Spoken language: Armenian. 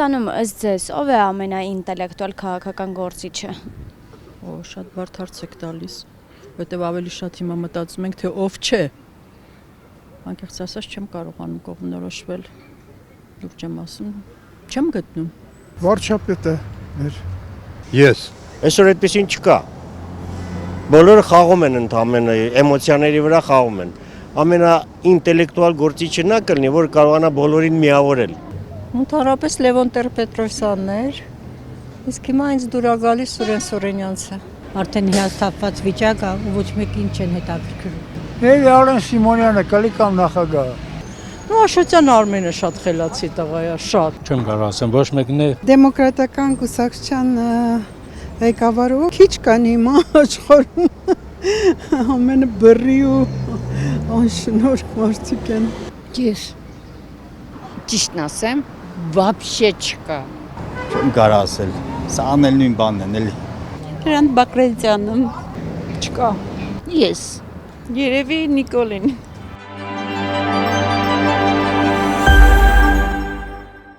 Հայաստանում ըստ ձեզ ով է ամենաինտելեկտուալ քաղաքական գործիչը։ Շատ բարդ հարց եք տալիս, որտեղ ավելի շատ հիմա մտածում ենք, թե ով չէ։ Անկեղծ ասած չեմ կարողանում կողմնորոշվել, լուրջ եմ ասում, չեմ գտնում։ Վարչապետը մեր։ Ես։ Այսօր այդպեսին չկա։ Բոլորը խաղում են ընդամենը, էմոցիաների վրա խաղում են։ Ամենաինտելեկտուալ գործիչը նա կլինի, որ կարողանա բոլորին միավորել։ Ընդհանրապես Լևոն Տեր-Պետրոսյանն էր, իսկ հիմա ինձ դուր է գալիս Սուրեն Սուրենյանցը։ Արդեն հիասթափված վիճակ է ու ոչ մեկին չեն հետաքրքրում։ Արեն Սիմոնյանը կլի կամ նախագահը։ Աշոտյան Արմենը շատ խելացի տղա է, շատ։ Չեմ կարող ասեմ, ոչ մեկն է։ Դեմոկրատական կուսակցության ղեկավարը քիչ կան հիմա աշխարհում։ Ամենը բռի ու անշնորհ մարդիկ են։ Ես ճիշտն ասեմ, вообще չկա։ Չեմ կարող ասել, սա անել նույն բանն են, էլի։ Հրանտ Բակրատյանը։ Չկա։ Ես։ Երևի Նիկոլին։